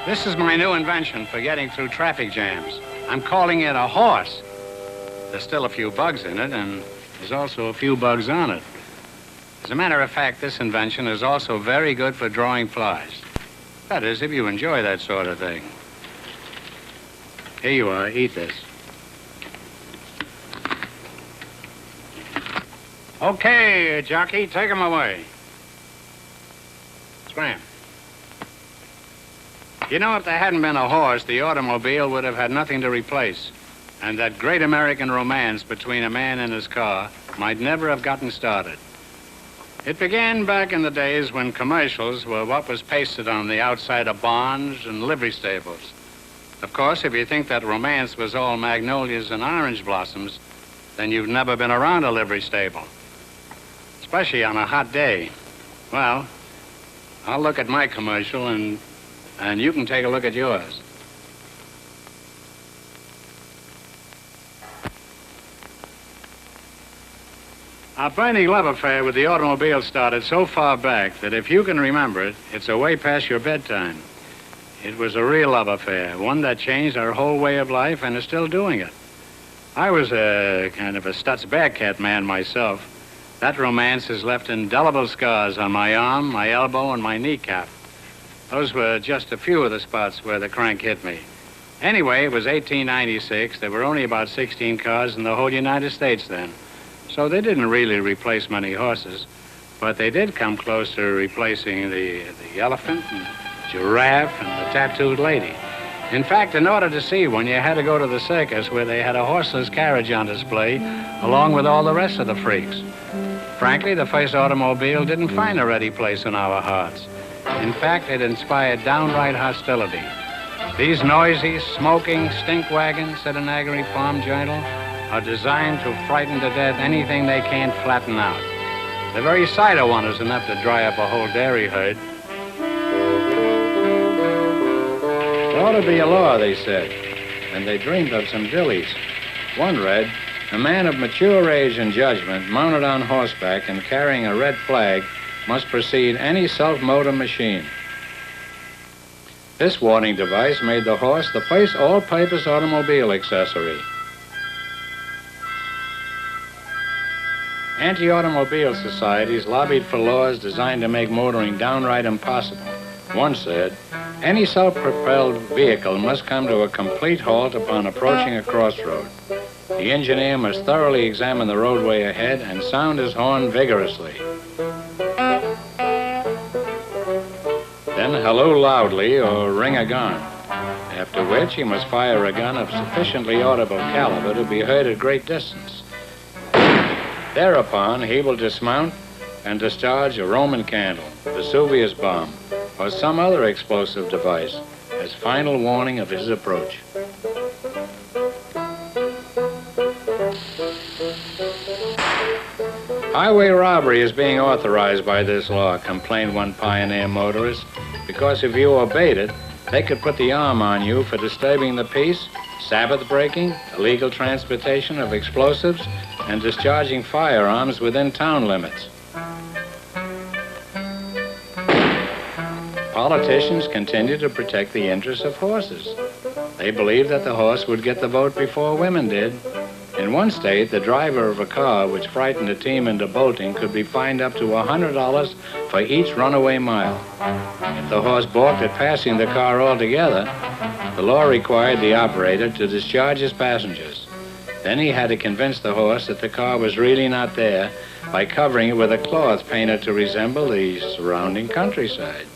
This is my new invention for getting through traffic jams. I'm calling it a horse. There's still a few bugs in it, and there's also a few bugs on it. As a matter of fact, this invention is also very good for drawing flies. That is, if you enjoy that sort of thing. Here you are, eat this. Okay, jockey, take him away. Scram. You know, if there hadn't been a horse, the automobile would have had nothing to replace. And that great American romance between a man and his car might never have gotten started. It began back in the days when commercials were what was pasted on the outside of barns and livery stables. Of course, if you think that romance was all magnolias and orange blossoms, then you've never been around a livery stable, especially on a hot day. Well, I'll look at my commercial and you can take a look at yours. Our burning love affair with the automobile started so far back that if you can remember it, it's a way past your bedtime. It was a real love affair, one that changed our whole way of life and is still doing it. I was a kind of a Stutz Bearcat man myself. That romance has left indelible scars on my arm, my elbow, and my kneecap. Those were just a few of the spots where the crank hit me. Anyway, it was 1896. There were only about 16 cars in the whole United States then. So they didn't really replace many horses, but they did come close to replacing the elephant and giraffe and the tattooed lady. In fact, in order to see one, you had to go to the circus where they had a horseless carriage on display along with all the rest of the freaks. Frankly, the first automobile didn't find a ready place in our hearts. In fact, it inspired downright hostility. These noisy, smoking stink wagons, said an Agri Farm Journal, are designed to frighten to death anything they can't flatten out. The very sight of one is enough to dry up a whole dairy herd. There ought to be a law, they said, and they dreamed of some dillies. One read, a man of mature age and judgment, mounted on horseback and carrying a red flag, must precede any self-motor machine. This warning device made the horse the first all-purpose automobile accessory. Anti-automobile societies lobbied for laws designed to make motoring downright impossible. One said, any self-propelled vehicle must come to a complete halt upon approaching a crossroad. The engineer must thoroughly examine the roadway ahead and sound his horn vigorously. Then hello loudly or ring a gong, after which he must fire a gun of sufficiently audible caliber to be heard at great distance. Thereupon, he will dismount and discharge a Roman candle, Vesuvius bomb, or some other explosive device as final warning of his approach. Highway robbery is being authorized by this law, complained one pioneer motorist, because if you obeyed it, they could put the arm on you for disturbing the peace, Sabbath breaking, illegal transportation of explosives, and discharging firearms within town limits. Politicians continue to protect the interests of horses. They believe that the horse would get the vote before women did. In one state, the driver of a car which frightened a team into bolting could be fined up to $100 for each runaway mile. If the horse balked at passing the car altogether, the law required the operator to discharge his passengers. Then he had to convince the horse that the car was really not there by covering it with a cloth painted to resemble the surrounding countryside.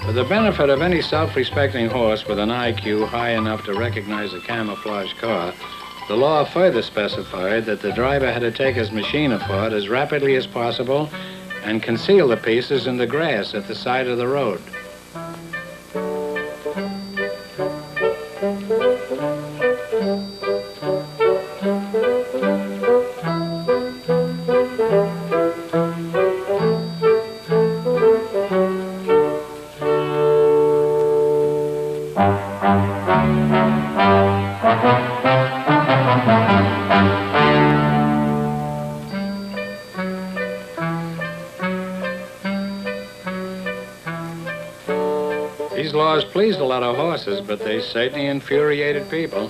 For the benefit of any self-respecting horse with an IQ high enough to recognize a camouflage car, the law further specified that the driver had to take his machine apart as rapidly as possible and conceal the pieces in the grass at the side of the road. These laws pleased a lot of horses, but they certainly infuriated people,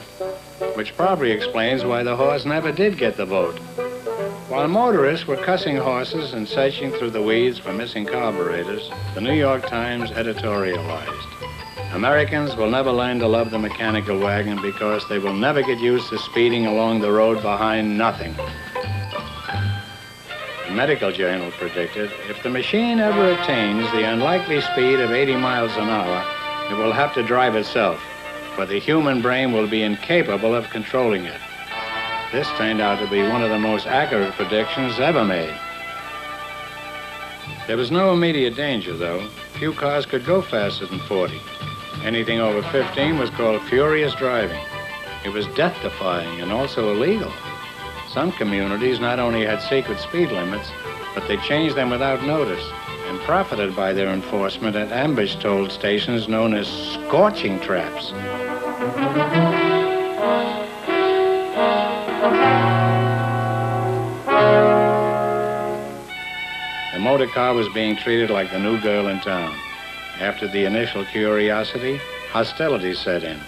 which probably explains why the horse never did get the vote. While motorists were cussing horses and searching through the weeds for missing carburetors, the New York Times editorialized, "Americans will never learn to love the mechanical wagon because they will never get used to speeding along the road behind nothing." The medical journal predicted, if the machine ever attains the unlikely speed of 80 miles an hour, it will have to drive itself, for the human brain will be incapable of controlling it. This turned out to be one of the most accurate predictions ever made. There was no immediate danger, though. Few cars could go faster than 40. Anything over 15 was called furious driving. It was death-defying and also illegal. Some communities not only had secret speed limits, but they changed them without notice and profited by their enforcement at ambush-toll stations known as scorching traps. The motorcar was being treated like the new girl in town. After the initial curiosity, hostility set in.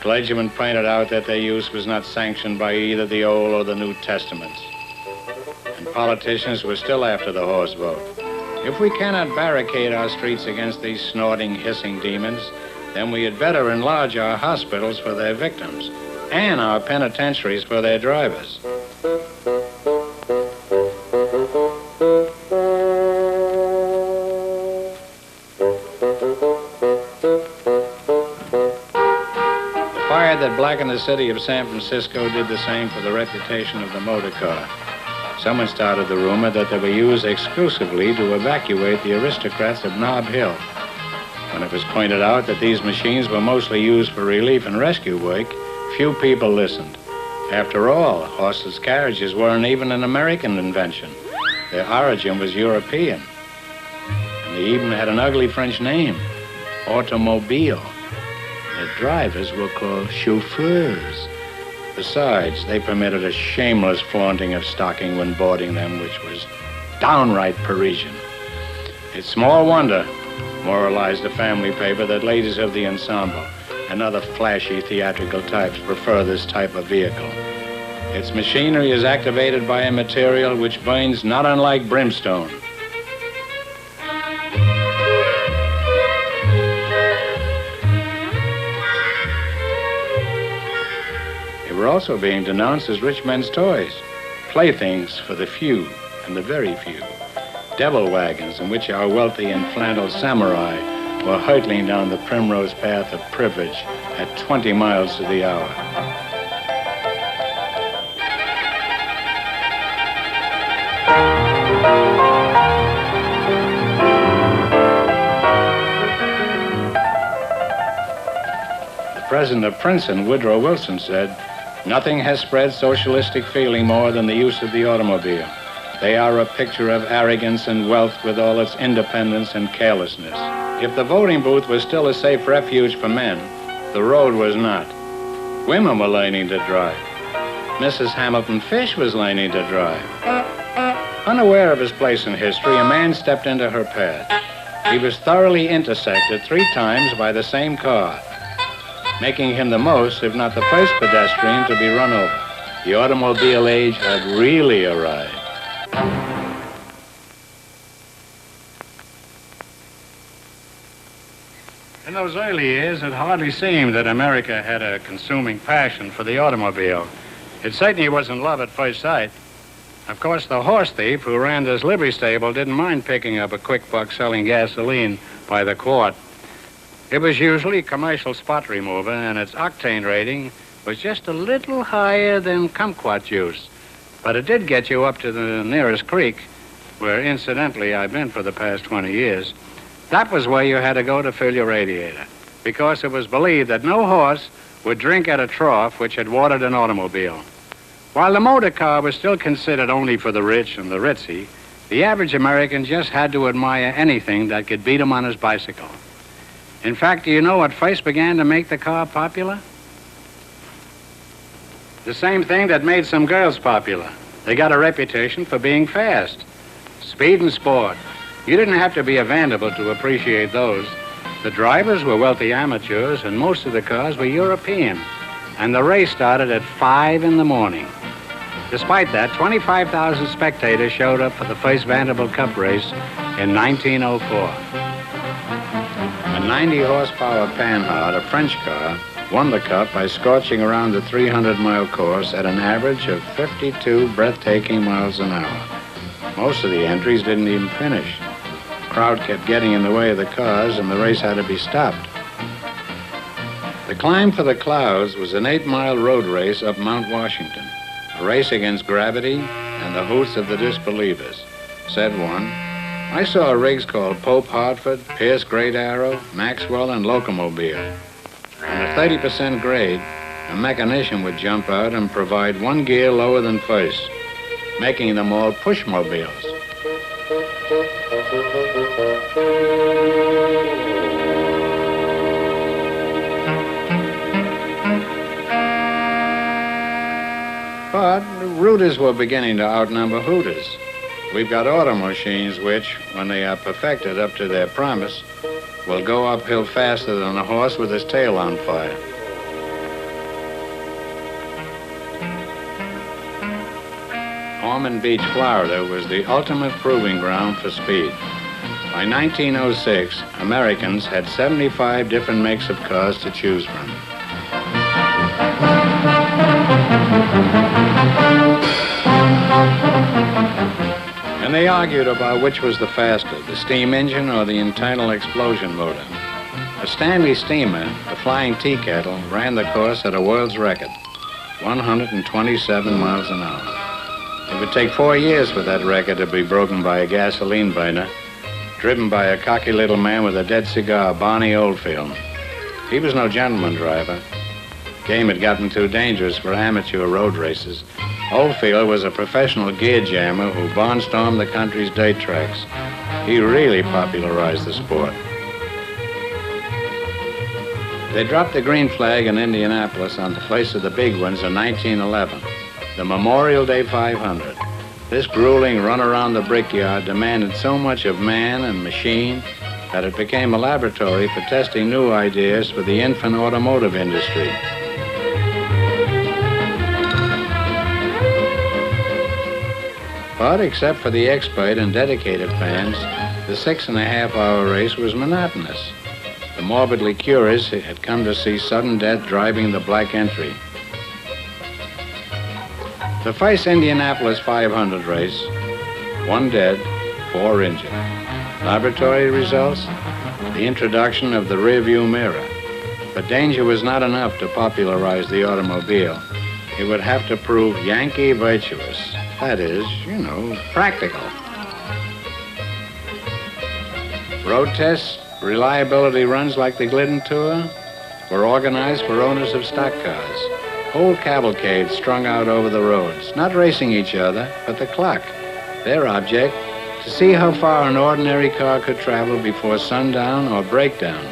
Clergymen pointed out that their use was not sanctioned by either the Old or the New Testaments. And politicians were still after the horse vote. If we cannot barricade our streets against these snorting, hissing demons, then we had better enlarge our hospitals for their victims and our penitentiaries for their drivers. That blackened the city of San Francisco did the same for the reputation of the motorcar. Someone started the rumor that they were used exclusively to evacuate the aristocrats of Nob Hill. When it was pointed out that these machines were mostly used for relief and rescue work, few people listened. After all, horseless carriages weren't even an American invention. Their origin was European. And they even had an ugly French name, automobile. Their drivers were called chauffeurs. Besides, they permitted a shameless flaunting of stocking when boarding them, which was downright Parisian. It's small wonder, moralized a family paper, that ladies of the ensemble and other flashy theatrical types prefer this type of vehicle. Its machinery is activated by a material which burns not unlike brimstone. Were also being denounced as rich men's toys, playthings for the few and the very few, devil wagons in which our wealthy and flannel samurai were hurtling down the primrose path of privilege at 20 miles to the hour. president of Princeton, Woodrow Wilson, said, "Nothing has spread socialistic feeling more than the use of the automobile. They are a picture of arrogance and wealth with all its independence and carelessness." If the voting booth was still a safe refuge for men, the road was not. Women were learning to drive. Mrs. Hamilton Fish was learning to drive. Unaware of his place in history, a man stepped into her path. He was thoroughly intersected 3 times by the same car, making him the most, if not the first pedestrian to be run over. The automobile age had really arrived. In those early years, it hardly seemed that America had a consuming passion for the automobile. It certainly wasn't love at first sight. Of course, the horse thief who ran this livery stable didn't mind picking up a quick buck selling gasoline by the quart. It was usually commercial spot remover, and its octane rating was just a little higher than kumquat juice. But it did get you up to the nearest creek, where incidentally I've been for the past 20 years. That was where you had to go to fill your radiator, because it was believed that no horse would drink at a trough which had watered an automobile. While the motor car was still considered only for the rich and the ritzy, the average American just had to admire anything that could beat him on his bicycle. In fact, do you know what first began to make the car popular? The same thing that made some girls popular. They got a reputation for being fast. Speed and sport. You didn't have to be a Vanderbilt to appreciate those. The drivers were wealthy amateurs, and most of the cars were European. And the race started at 5 in the morning. Despite that, 25,000 spectators showed up for the first Vanderbilt Cup race in 1904. A 90-horsepower Panhard, a French car, won the Cup by scorching around the 300-mile course at an average of 52 breathtaking miles an hour. Most of the entries didn't even finish. The crowd kept getting in the way of the cars, and the race had to be stopped. The Climb for the Clouds was an 8-mile road race up Mount Washington, a race against gravity and the hoots of the disbelievers. Said one, "I saw rigs called Pope Hartford, Pierce Great Arrow, Maxwell, and Locomobile. On a 30% grade, a mechanician would jump out and provide 1 gear lower than first, making them all pushmobiles." But rooters were beginning to outnumber hooters. We've got auto machines which, when they are perfected up to their promise, will go uphill faster than a horse with his tail on fire. Ormond Beach, Florida was the ultimate proving ground for speed. By 1906, Americans had 75 different makes of cars to choose from. And they argued about which was the faster, the steam engine or the internal explosion motor. A Stanley steamer, the Flying Tea Kettle, ran the course at a world's record, 127 miles an hour. It would take 4 years for that record to be broken by a gasoline burner, driven by a cocky little man with a dead cigar, Barney Oldfield. He was no gentleman driver. The game had gotten too dangerous for amateur road races. Oldfield was a professional gear jammer who barnstormed the country's dirt tracks. He really popularized the sport. They dropped the green flag in Indianapolis on the place of the big ones in 1911, the Memorial Day 500. This grueling run around the brickyard demanded so much of man and machine that it became a laboratory for testing new ideas for the infant automotive industry. But except for the expert and dedicated fans, the 6.5-hour race was monotonous. The morbidly curious had come to see sudden death driving the black entry. The first Indianapolis 500 race, 1 dead, 4 injured. Laboratory results, the introduction of the rearview mirror. But danger was not enough to popularize the automobile. It would have to prove Yankee virtuous. That is, practical. Road tests, reliability runs like the Glidden Tour, were organized for owners of stock cars. Whole cavalcades strung out over the roads, not racing each other, but the clock. Their object, to see how far an ordinary car could travel before sundown or breakdown.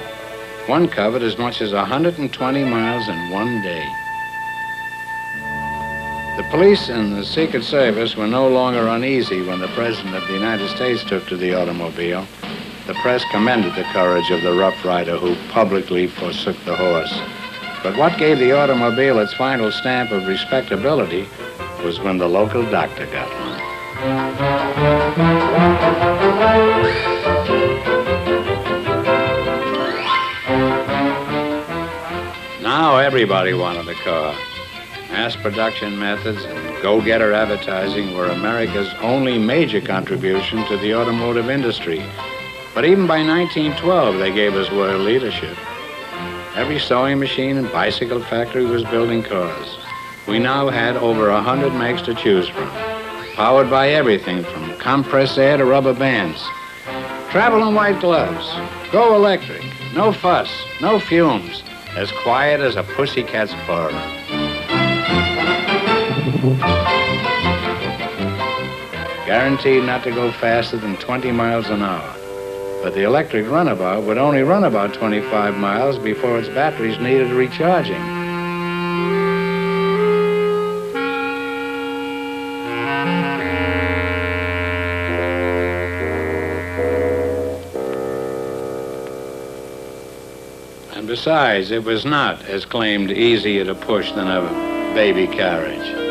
One covered as much as 120 miles in one day. The police and the Secret Service were no longer uneasy when the President of the United States took to the automobile. The press commended the courage of the rough rider who publicly forsook the horse. But what gave the automobile its final stamp of respectability was when the local doctor got one. Now everybody wanted a car. Mass production methods and go-getter advertising were America's only major contribution to the automotive industry. But even by 1912, they gave us world leadership. Every sewing machine and bicycle factory was building cars. We now had over 100 makes to choose from, powered by everything from compressed air to rubber bands. Travel in white gloves, go electric, no fuss, no fumes, as quiet as a pussycat's purr. Guaranteed not to go faster than 20 miles an hour. But the electric runabout would only run about 25 miles before its batteries needed recharging. And besides, it was not, as claimed, easier to push than a baby carriage.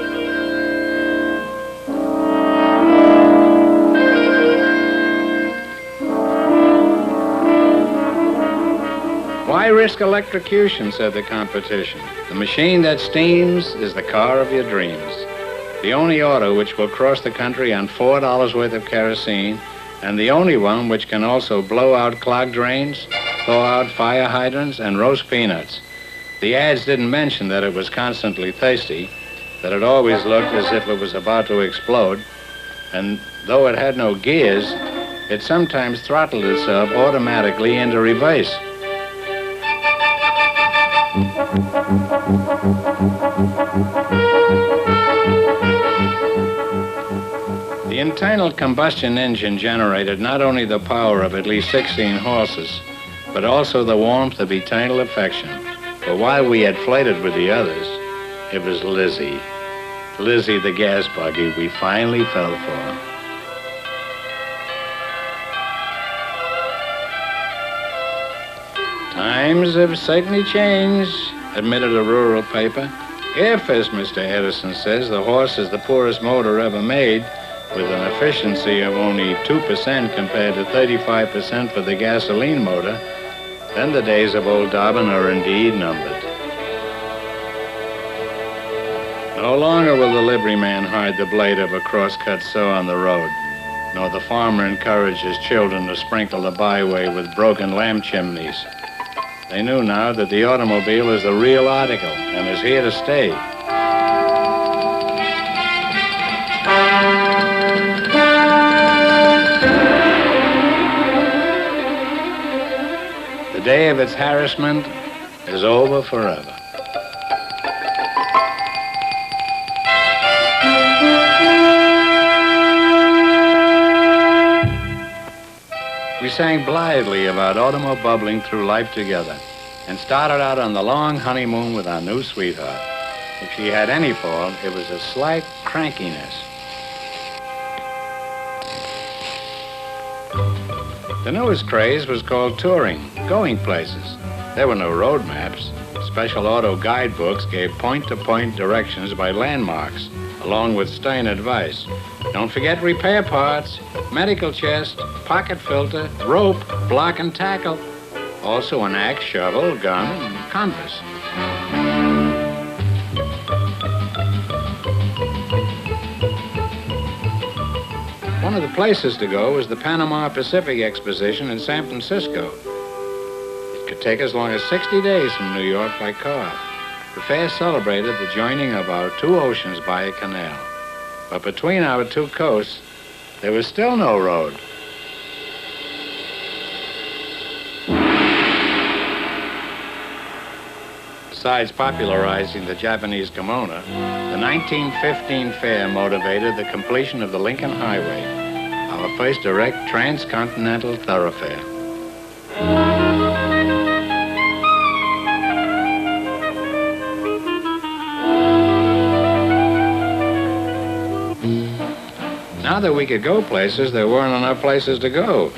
Why risk electrocution, said the competition. The machine that steams is the car of your dreams. The only auto which will cross the country on $4 worth of kerosene, and the only one which can also blow out clogged drains, thaw out fire hydrants, and roast peanuts. The ads didn't mention that it was constantly thirsty, that it always looked as if it was about to explode, and though it had no gears, it sometimes throttled itself automatically into reverse. The internal combustion engine generated not only the power of at least 16 horses, but also the warmth of eternal affection. But while we had flirted with the others, it was Lizzie. Lizzie, the gas buggy, we finally fell for. Times have certainly changed, admitted a rural paper. Here first, Mr. Edison says, the horse is the poorest motor ever made, with an efficiency of only 2% compared to 35% for the gasoline motor. Then the days of old Dobbin are indeed numbered. No longer will the liveryman hide the blade of a cross-cut saw on the road, nor the farmer encourage his children to sprinkle the byway with broken lamp chimneys. They knew now that the automobile is the real article and is here to stay. The day of its harassment is over forever. We sang blithely about automobubbling through life together and started out on the long honeymoon with our new sweetheart. If she had any fault, it was a slight crankiness. The newest craze was called touring, going places. There were no road maps. Special auto guidebooks gave point-to-point directions by landmarks, along with stern advice. Don't forget repair parts, medical chest, pocket filter, rope, block and tackle. Also an axe, shovel, gun, and compass. One of the places to go was the Panama Pacific Exposition in San Francisco. It could take as long as 60 days from New York by car. The fair celebrated the joining of our two oceans by a canal. But between our two coasts, there was still no road. Besides popularizing the Japanese kimono, the 1915 fair motivated the completion of the Lincoln Highway, our first direct transcontinental thoroughfare. Now that we could go places, there weren't enough places to go.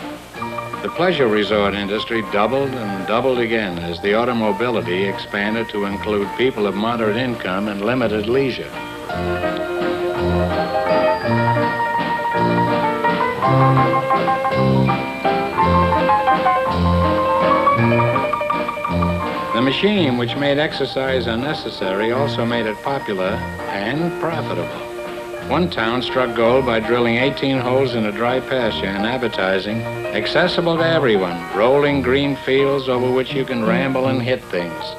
The pleasure resort industry doubled and doubled again as the automobility expanded to include people of moderate income and limited leisure. The machine, which made exercise unnecessary, also made it popular and profitable. One town struck gold by drilling 18 holes in a dry pasture and advertising, accessible to everyone, rolling green fields over which you can ramble and hit things.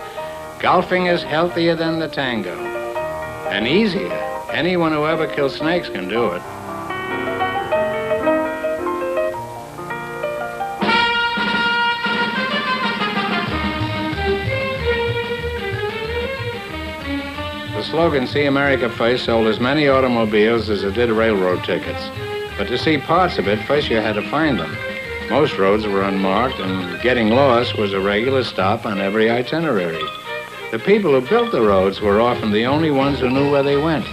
Golfing is healthier than the tango, and easier. Anyone who ever killed snakes can do it. The slogan, "See America First," sold as many automobiles as it did railroad tickets. But to see parts of it, first you had to find them. Most roads were unmarked, and getting lost was a regular stop on every itinerary. The people who built the roads were often the only ones who knew where they went.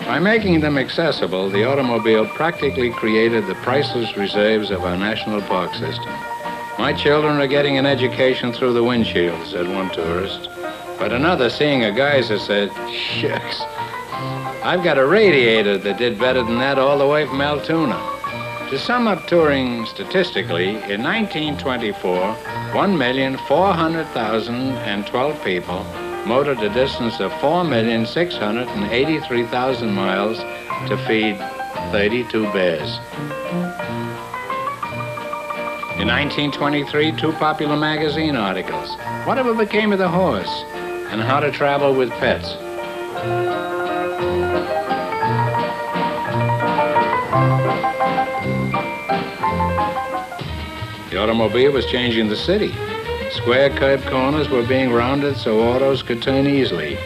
By making them accessible, the automobile practically created the priceless reserves of our national park system. "My children are getting an education through the windshield," said one tourist. But another, seeing a geyser, said, "Shucks, I've got a radiator that did better than that all the way from Altoona." To sum up touring statistically, in 1924, 1,400,012 people motored a distance of 4,683,000 miles to feed 32 bears. In 1923, 2 popular magazine articles, "Whatever Became of the Horse?" and "How to Travel with Pets." The automobile was changing the city. Square curb corners were being rounded so autos could turn easily.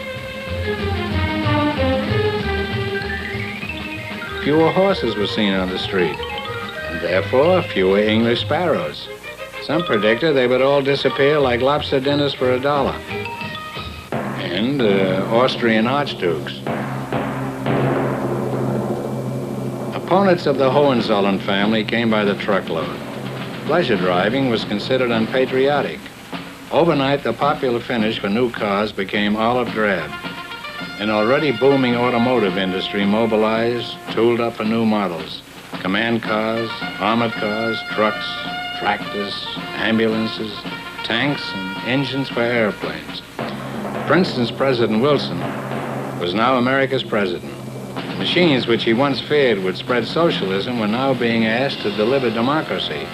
Fewer horses were seen on the street, and therefore fewer English sparrows. Some predicted they would all disappear like lobster dinners for $1. And Austrian archdukes. Opponents of the Hohenzollern family came by the truckload. Pleasure driving was considered unpatriotic. Overnight, the popular finish for new cars became olive drab. An already booming automotive industry mobilized, tooled up for new models. Command cars, armored cars, trucks, tractors, ambulances, tanks, and engines for airplanes. Princeton's President Wilson was now America's president. Machines which he once feared would spread socialism were now being asked to deliver democracy.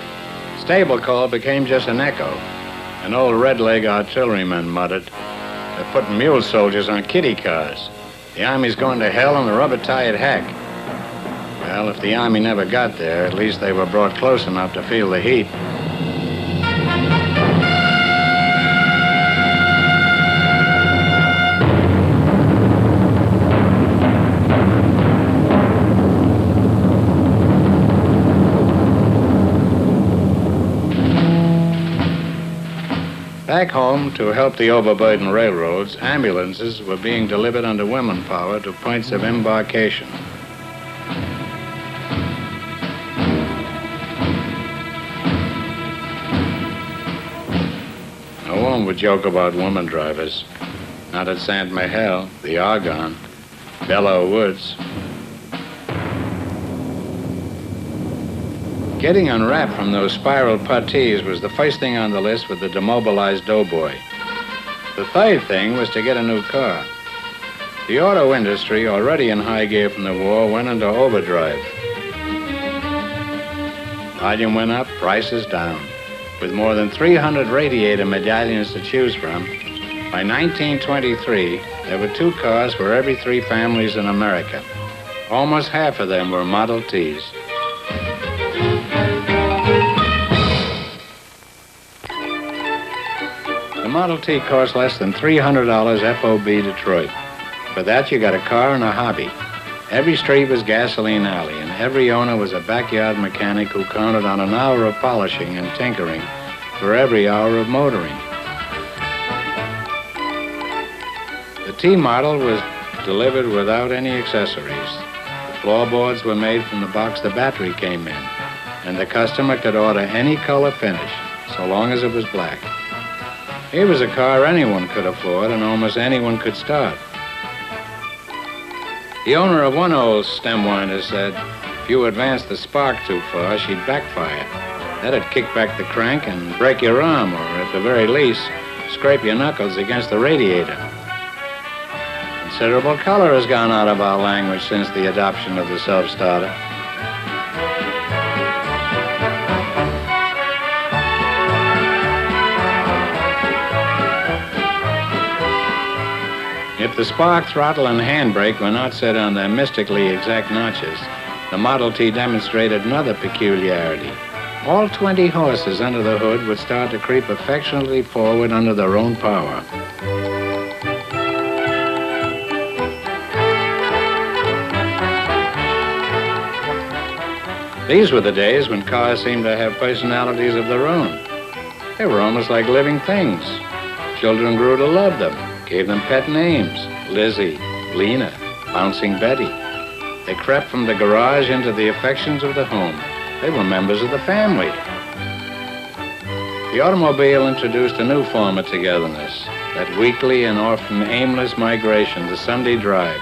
Stable call became just an echo. An old red-leg artilleryman muttered, "They're putting mule soldiers on kiddie cars. The Army's going to hell on the rubber-tired hack." Well, if the Army never got there, at least they were brought close enough to feel the heat. Back home, to help the overburdened railroads, ambulances were being delivered under women power to points of embarkation. No one would joke about woman drivers. Not at St. Mihiel, the Argonne, Belleau Woods. Getting unwrapped from those spiral puttees was the first thing on the list for the demobilized doughboy. The third thing was to get a new car. The auto industry, already in high gear from the war, went into overdrive. Volume went up, prices down. With more than 300 radiator medallions to choose from, by 1923, there were 2 cars for every 3 families in America. Almost half of them were Model Ts. Model T costs less than $300 FOB Detroit. For that, you got a car and a hobby. Every street was gasoline alley, and every owner was a backyard mechanic who counted on an hour of polishing and tinkering for every hour of motoring. The T model was delivered without any accessories. The floorboards were made from the box the battery came in, and the customer could order any color finish, so long as it was black. Here was a car anyone could afford and almost anyone could start. The owner of one old stem winder said if you advanced the spark too far, she'd backfire. That'd kick back the crank and break your arm, or at the very least, scrape your knuckles against the radiator. Considerable color has gone out of our language since the adoption of the self-starter. If the spark, throttle, and handbrake were not set on their mystically exact notches, the Model T demonstrated another peculiarity. All 20 horses under the hood would start to creep affectionately forward under their own power. These were the days when cars seemed to have personalities of their own. They were almost like living things. Children grew to love them, gave them pet names: Lizzie, Lena, Bouncing Betty. They crept from the garage into the affections of the home. They were members of the family. The automobile introduced a new form of togetherness, that weekly and often aimless migration, the Sunday drive.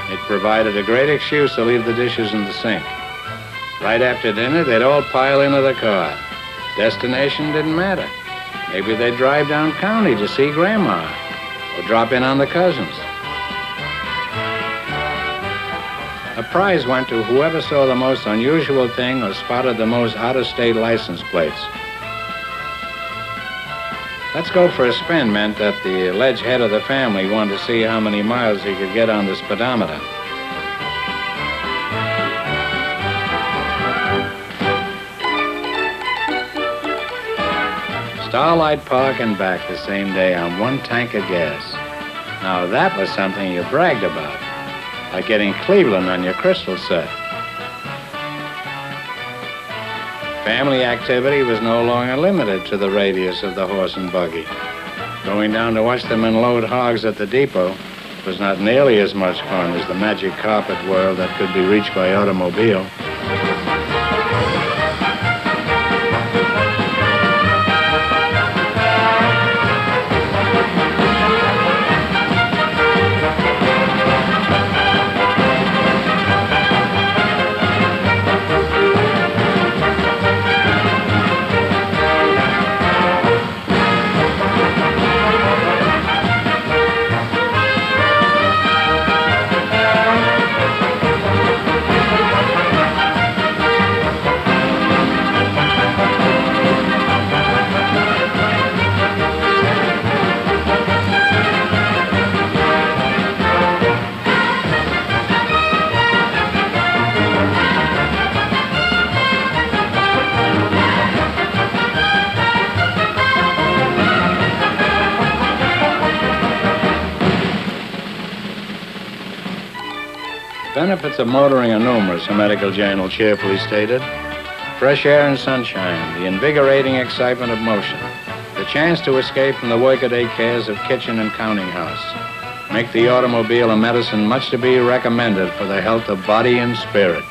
It provided a great excuse to leave the dishes in the sink. Right after dinner, they'd all pile into the car. Destination didn't matter. Maybe they'd drive down county to see Grandma, or drop in on the cousins. A prize went to whoever saw the most unusual thing or spotted the most out-of-state license plates. Let's go for a spin meant that the alleged head of the family wanted to see how many miles he could get on the speedometer. Starlight Park and back the same day on one tank of gas. Now that was something you bragged about, like getting Cleveland on your crystal set. Family activity was no longer limited to the radius of the horse and buggy. Going down to watch them unload hogs at the depot was not nearly as much fun as the magic carpet world that could be reached by automobile. Benefits of motoring are numerous, a medical journal cheerfully stated. Fresh air and sunshine, the invigorating excitement of motion, the chance to escape from the workaday cares of kitchen and counting house, make the automobile a medicine much to be recommended for the health of body and spirit.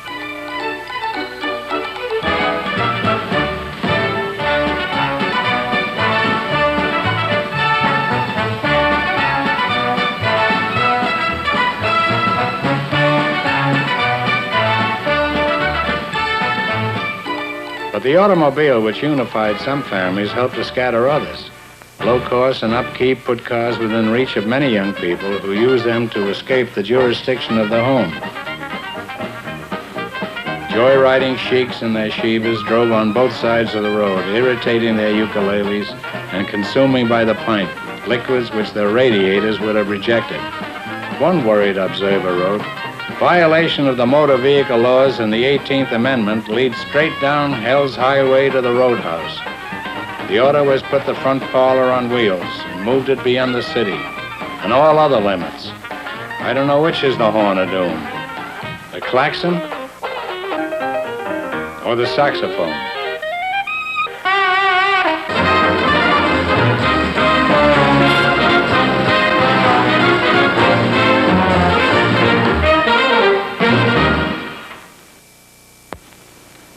But the automobile, which unified some families, helped to scatter others. Low cost and upkeep put cars within reach of many young people who use them to escape the jurisdiction of the home. Joyriding sheiks in their Shivas drove on both sides of the road, irritating their ukuleles and consuming by the pint liquids which their radiators would have rejected. One worried observer wrote, "Violation of the motor vehicle laws in the 18th Amendment leads straight down Hell's Highway to the roadhouse." The auto put the front parlor on wheels and moved it beyond the city and all other limits. I don't know which is the horn of doom, the klaxon or the saxophone.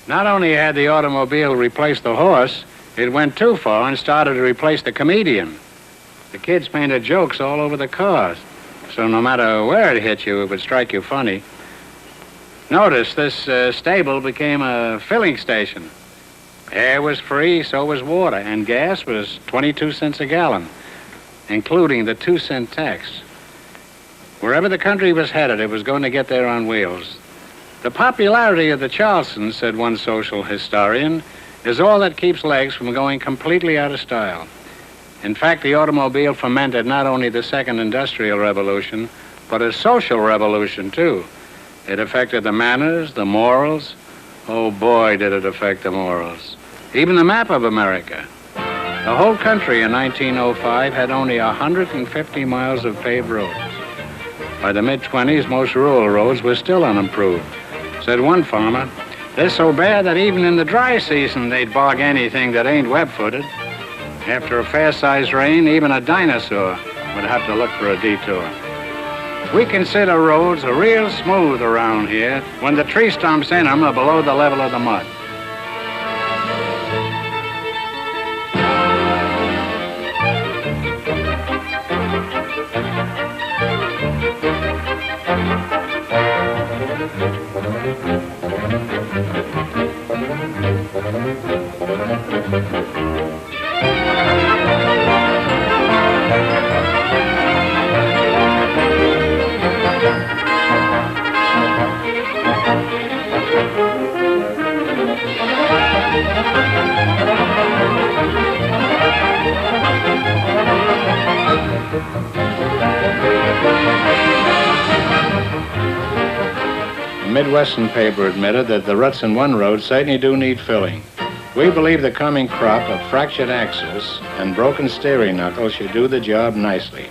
Not only had the automobile replaced the horse, it went too far and started to replace the comedian. The kids painted jokes all over the cars, so no matter where it hit you, it would strike you funny. Notice this stable became a filling station. Air was free, so was water, and gas was 22 cents a gallon, including the 2-cent tax. Wherever the country was headed, it was going to get there on wheels. The popularity of the Charlestons, said one social historian, is all that keeps legs from going completely out of style. In fact, the automobile fomented not only the second industrial revolution, but a social revolution, too. It affected the manners, the morals. Oh, boy, did it affect the morals. Even the map of America. The whole country in 1905 had only 150 miles of paved roads. By the mid-20s, most rural roads were still unimproved. Said one farmer, they're so bad that even in the dry season, they'd bog anything that ain't web-footed. After a fair-sized rain, even a dinosaur would have to look for a detour. We consider roads real smooth around here when the tree stumps in them are below the level of the mud. A Midwestern paper admitted that the ruts in one road certainly do need filling. We believe the coming crop of fractured axles and broken steering knuckles should do the job nicely.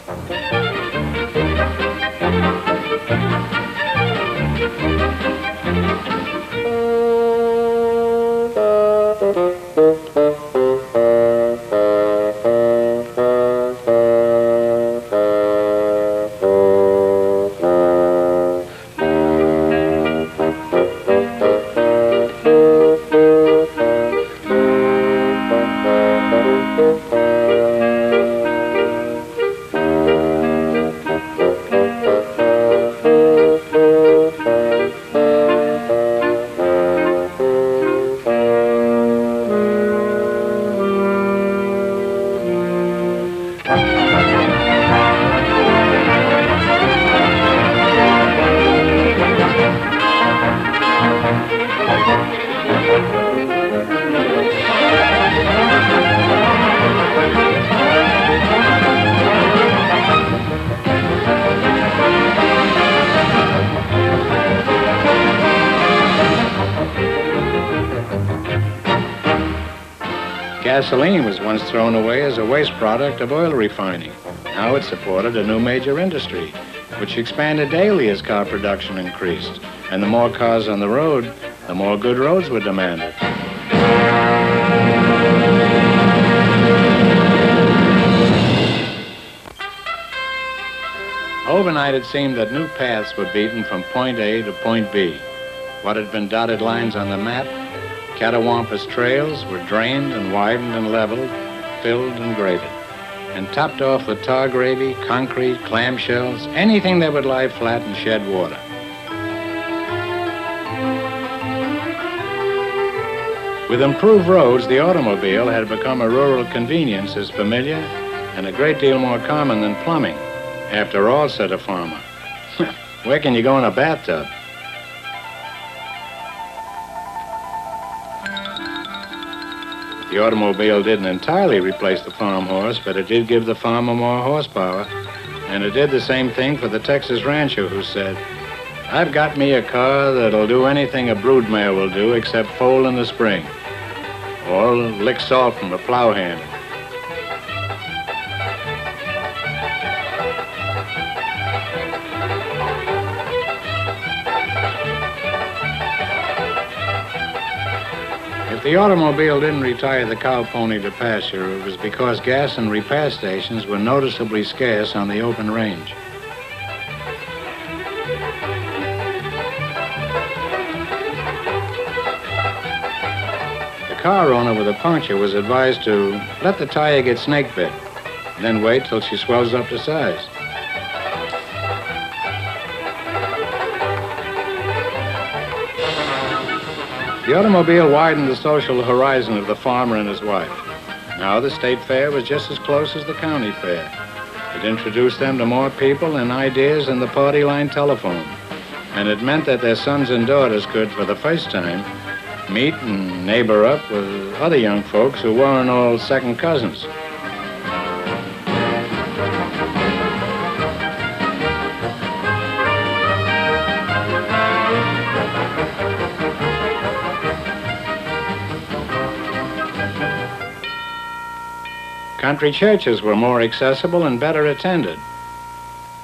Gasoline was once thrown away as a waste product of oil refining. Now it supported a new major industry, which expanded daily as car production increased. And the more cars on the road, the more good roads were demanded. Overnight, it seemed that new paths were beaten from point A to point B. What had been dotted lines on the map, catawampus trails, were drained and widened and leveled, filled and graded, and topped off with tar gravy, concrete, clamshells, anything that would lie flat and shed water. With improved roads, the automobile had become a rural convenience as familiar and a great deal more common than plumbing. After all, said a farmer, where can you go in a bathtub? The automobile didn't entirely replace the farm horse, but it did give the farmer more horsepower. And it did the same thing for the Texas rancher who said, I've got me a car that'll do anything a broodmare will do except foal in the spring. or lick salt from a plow handle. If the automobile didn't retire the cow pony to pasture, it was because gas and repair stations were noticeably scarce on the open range. The car owner with a puncture was advised to let the tire get snake bit, then wait till she swells up to size. The automobile widened the social horizon of the farmer and his wife. Now the state fair was just as close as the county fair. It introduced them to more people and ideas than the party line telephone. And it meant that their sons and daughters could, for the first time, meet and neighbor up with other young folks who weren't all second cousins. Country churches were more accessible and better attended.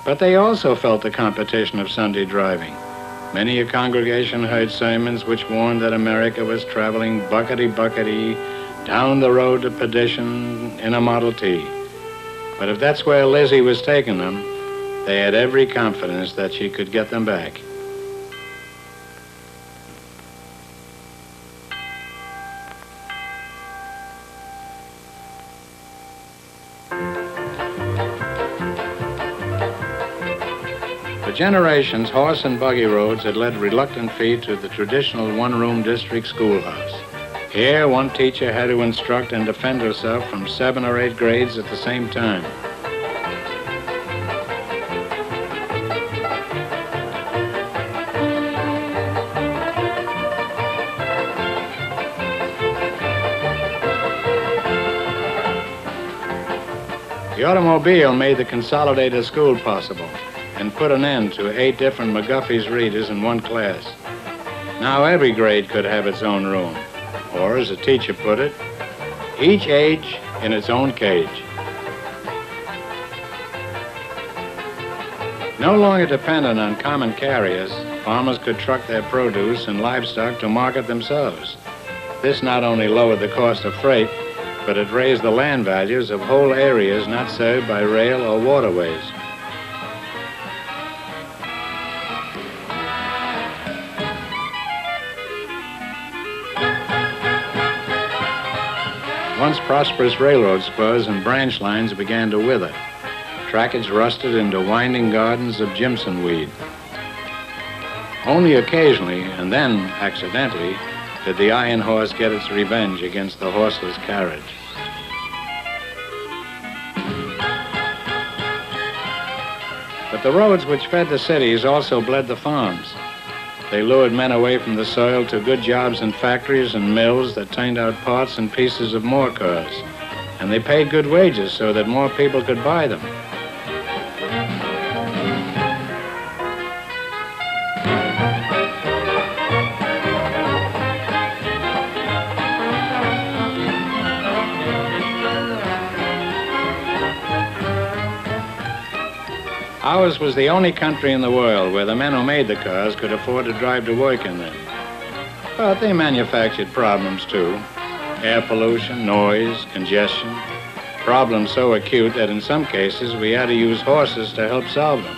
But they also felt the competition of Sunday driving. Many a congregation heard sermons which warned that America was traveling buckety-buckety down the road to perdition in a Model T. But if that's where Lizzie was taking them, they had every confidence that she could get them back. For generations, horse and buggy roads had led reluctant feet to the traditional one-room district schoolhouse. Here, one teacher had to instruct and defend herself from 7 or 8 grades at the same time. The automobile made the Consolidated school possible and put an end to 8 different McGuffey's readers in one class. Now every grade could have its own room, or as a teacher put it, each age in its own cage. No longer dependent on common carriers, farmers could truck their produce and livestock to market themselves. This not only lowered the cost of freight, but it raised the land values of whole areas not served by rail or waterways. Once prosperous railroad spurs and branch lines began to wither. Trackage rusted into winding gardens of Jimson weed. Only occasionally, and then accidentally, did the iron horse get its revenge against the horseless carriage. But the roads which fed the cities also bled the farms. They lured men away from the soil to good jobs in factories and mills that turned out parts and pieces of more cars. And they paid good wages so that more people could buy them. Ours was the only country in the world where the men who made the cars could afford to drive to work in them. But they manufactured problems too. Air pollution, noise, congestion. Problems so acute that in some cases we had to use horses to help solve them.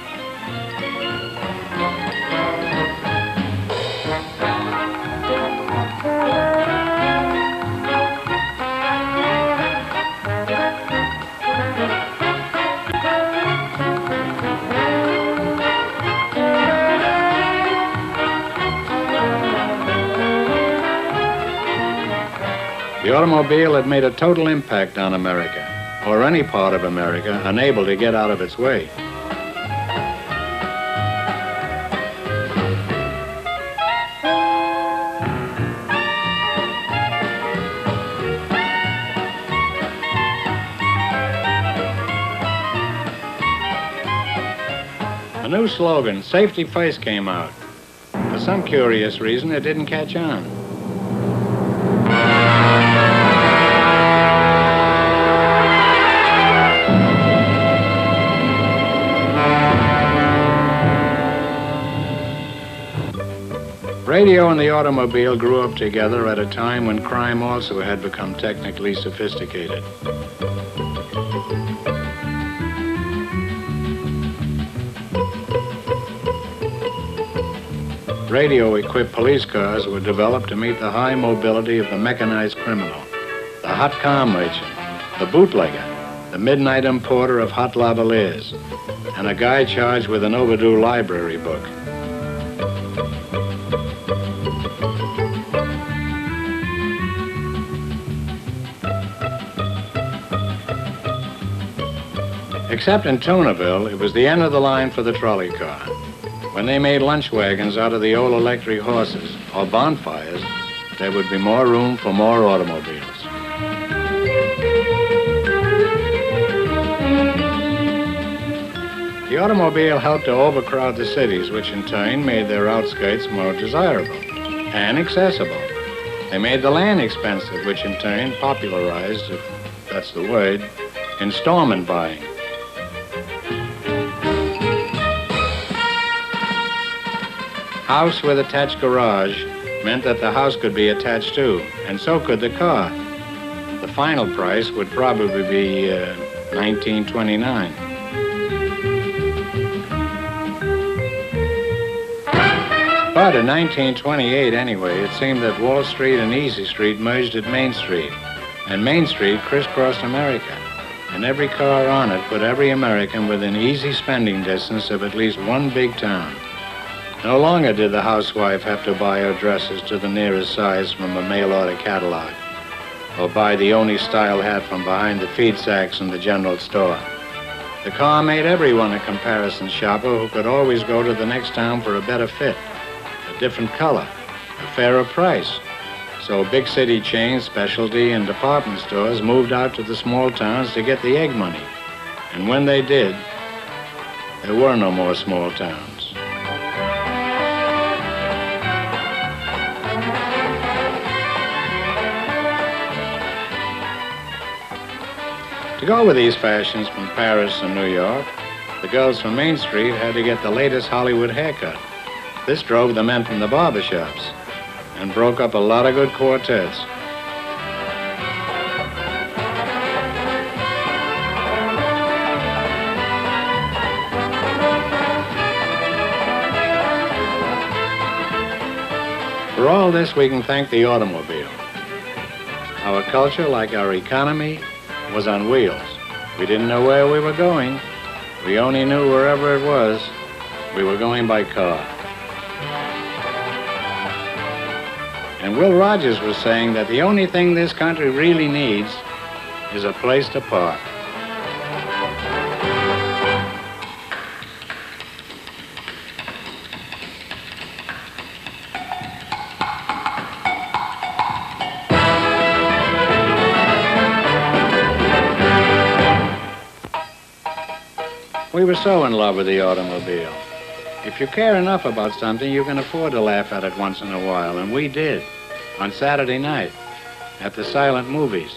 The automobile had made a total impact on America, or any part of America unable to get out of its way. A new slogan, "Safety First," came out. For some curious reason, it didn't catch on. radio and the automobile grew up together at a time when crime also had become technically sophisticated. Radio-equipped police cars were developed to meet the high mobility of the mechanized criminal, the hot car merchant, the bootlegger, the midnight importer of hot lavaliers, and a guy charged with an overdue library book. Except in Tunaville, it was the end of the line for the trolley car. When they made lunch wagons out of the old electric horses or bonfires, there would be more room for more automobiles. The automobile helped to overcrowd the cities, which in turn made their outskirts more desirable and accessible. They made the land expensive, which in turn popularized, if that's the word, installment buying. House with attached garage meant that the house could be attached too, and so could the car. The final price would probably be $19.29. But in 1928, anyway, it seemed that Wall Street and Easy Street merged at Main Street, and Main Street crisscrossed America, and every car on it put every American within easy spending distance of at least one big town. No longer did the housewife have to buy her dresses to the nearest size from a mail-order catalog, or buy the only style hat from behind the feed sacks in the general store. The car made everyone a comparison shopper who could always go to the next town for a better fit, a different color, a fairer price. So big city chains, specialty, and department stores moved out to the small towns to get the egg money. And when they did, there were no more small towns. To go with these fashions from Paris and New York, the girls from Main Street had to get the latest Hollywood haircut. This drove the men from the barbershops and broke up a lot of good quartets. For all this, we can thank the automobile. Our culture, like our economy, was on wheels. We didn't know where we were going. We only knew wherever it was, we were going by car. And Will Rogers was saying that the only thing this country really needs is a place to park. We were so in love with the automobile. If you care enough about something, you can afford to laugh at it once in a while, and we did, on Saturday night, at the silent movies.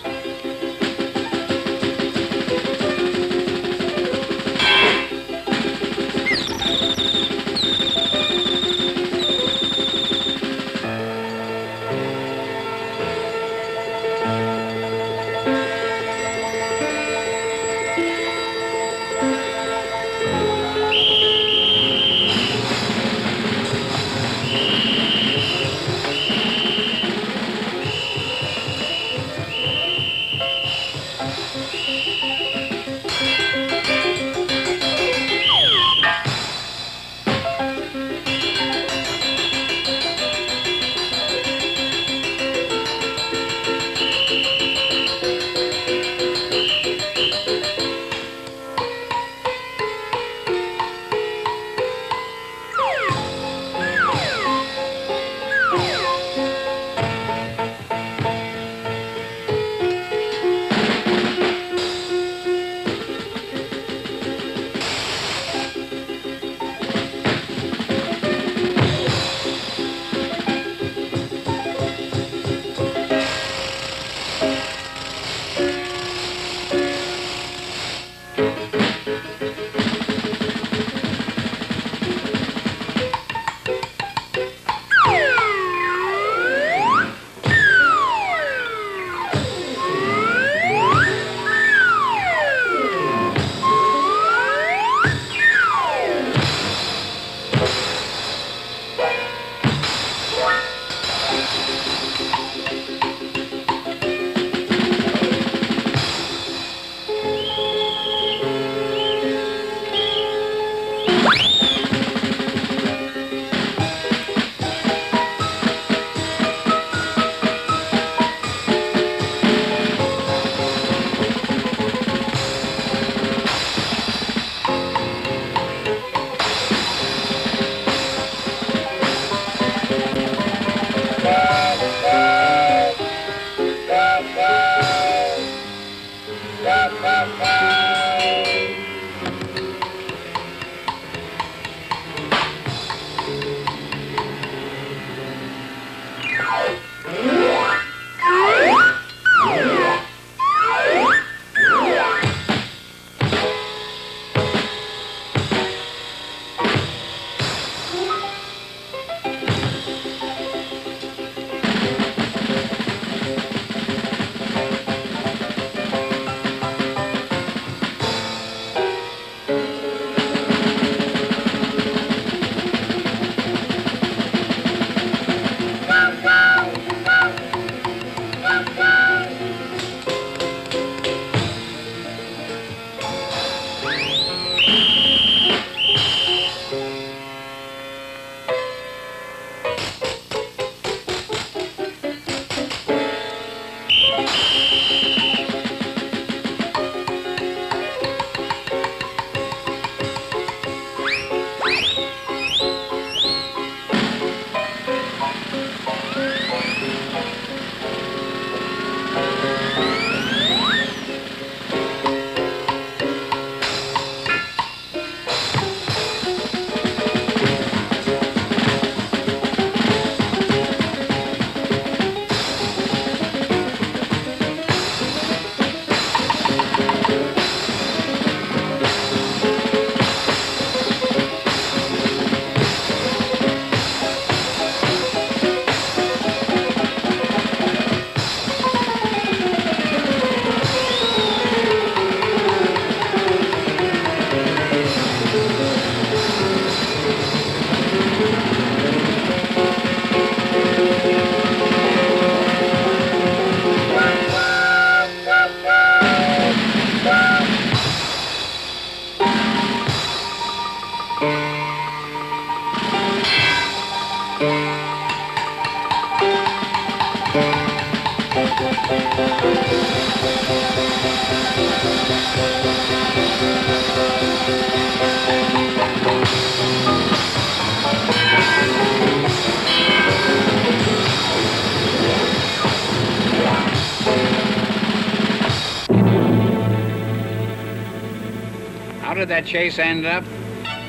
How did that chase end up?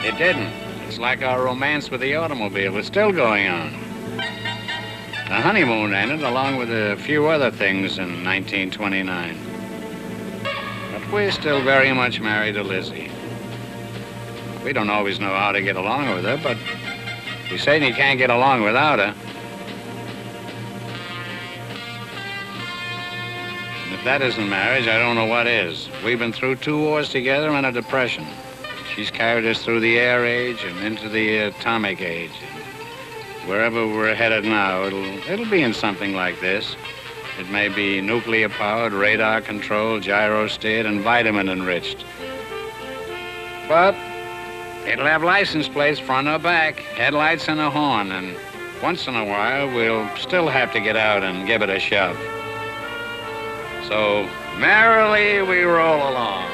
It didn't. It's like our romance with the automobile. It's still going on. The honeymoon ended along with a few other things in 1929. But we're still very much married to Lizzie. We don't always know how to get along with her, but we certainly can't get along without her. And if that isn't marriage, I don't know what is. We've been through 2 wars together and a depression. She's carried us through the air age and into the atomic age. And wherever we're headed now, it'll be in something like this. It may be nuclear-powered, radar-controlled, gyro-steered, and vitamin-enriched. But it'll have license plates front or back, headlights and a horn, and once in a while, we'll still have to get out and give it a shove. So, merrily we roll along.